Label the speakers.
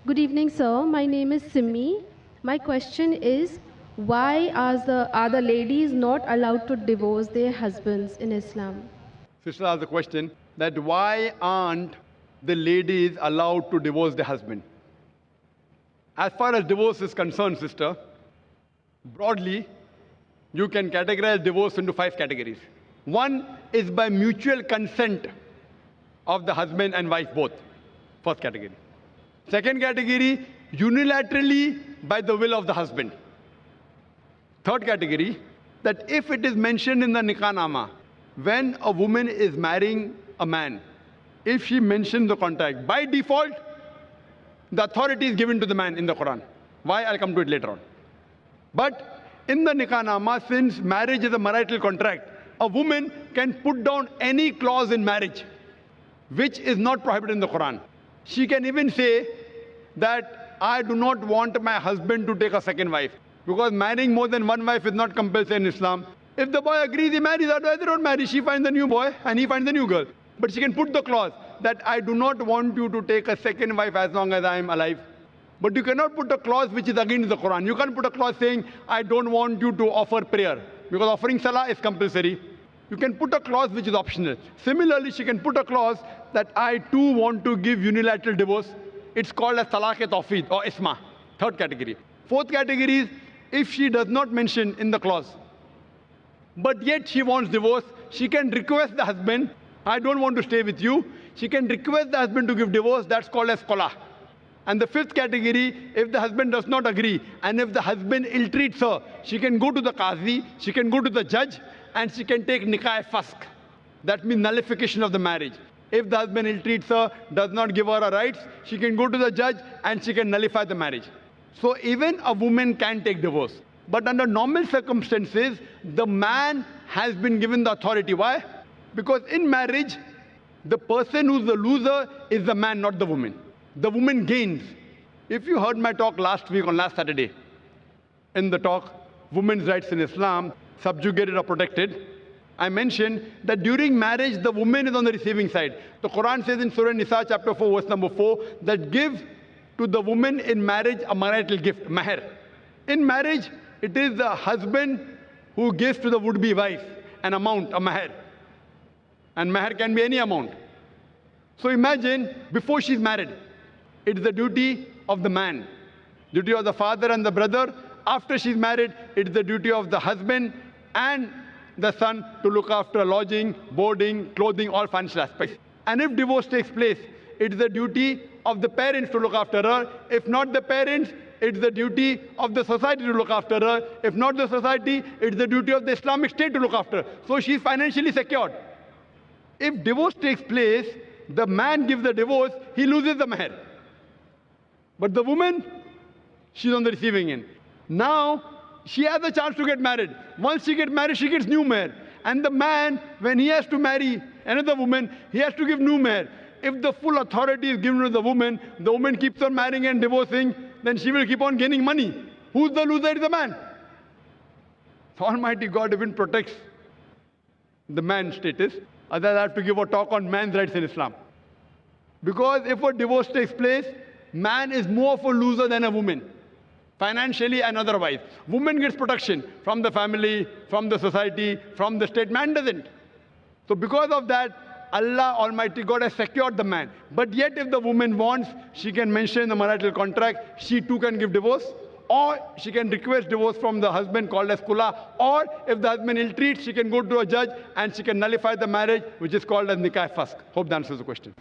Speaker 1: Good evening, sir. My name is Simi. My question is, why are the ladies not allowed to divorce their husbands in Islam?
Speaker 2: Sister asked the question that why aren't the ladies allowed to divorce their husband? As far as divorce is concerned, sister, broadly, you can categorize divorce into 5 categories. One is by mutual consent of the husband and wife both. First category. Second category, unilaterally by the will of the husband. Third category, that if it is mentioned in the nikah nama, when a woman is marrying a man, if she mentions the contract, by default, the authority is given to the man in the Quran. Why? I'll come to it later on. But in the nikah nama, since marriage is a marital contract, a woman can put down any clause in marriage which is not prohibited in the Quran. She can even say that I do not want my husband to take a second wife, because marrying more than one wife is not compulsory in Islam. If the boy agrees, he marries, otherwise they don't marry. She finds a new boy and he finds a new girl. But she can put the clause that I do not want you to take a second wife as long as I am alive. But you cannot put a clause which is against the Quran. You can't put a clause saying, I don't want you to offer prayer, because offering salah is compulsory. You can put a clause which is optional. Similarly, she can put a clause that I too want to give unilateral divorce. It's called as talaq-e-tawfeed or isma. Third category. Fourth category is if she does not mention in the clause, but yet she wants divorce, she can request the husband, I don't want to stay with you. She can request the husband to give divorce. That's called as qala. And the fifth category, if the husband does not agree, and if the husband ill-treats her, she can go to the qazi, she can go to the judge, and she can take nikah-e-fask. That means nullification of the marriage. If the husband ill-treats her, does not give her her rights, she can go to the judge and she can nullify the marriage. So even a woman can take divorce. But under normal circumstances, the man has been given the authority. Why? Because in marriage, the person who's the loser is the man, not the woman. The woman gains. If you heard my talk last week on last Saturday, in the talk, Women's Rights in Islam, Subjugated or Protected, I mentioned that during marriage, the woman is on the receiving side. The Quran says in Surah Nisa, chapter 4, verse number 4, that give to the woman in marriage a marital gift, mahr. In marriage, it is the husband who gives to the would-be wife an amount, a mahr. And mahr can be any amount. So imagine, before she's married, it's the duty of the man, duty of the father and the brother. After she's married, it's the duty of the husband and the son to look after lodging, boarding, clothing, all financial aspects. And if divorce takes place, it's the duty of the parents to look after her. If not the parents, it's the duty of the society to look after her. If not the society, it's the duty of the Islamic State to look after her. So she's financially secured. If divorce takes place, the man gives the divorce, he loses the mahr. But the woman, she's on the receiving end. Now, she has a chance to get married. Once she gets married, she gets new mahr. And the man, when he has to marry another woman, he has to give new mahr. If the full authority is given to the woman keeps on marrying and divorcing, then she will keep on gaining money. Who's the loser? Is the man. So Almighty God even protects the man's status. Otherwise, I have to give a talk on man's rights in Islam. Because if a divorce takes place, man is more of a loser than a woman, financially and otherwise. Woman gets protection from the family, from the society, from the state. Man doesn't. So because of that, Allah Almighty God has secured the man. But yet if the woman wants, she can mention in the marital contract, she too can give divorce. Or she can request divorce from the husband called as kula. Or if the husband ill-treats, she can go to a judge and she can nullify the marriage, which is called as nikah-e-fask. Hope that answers the question.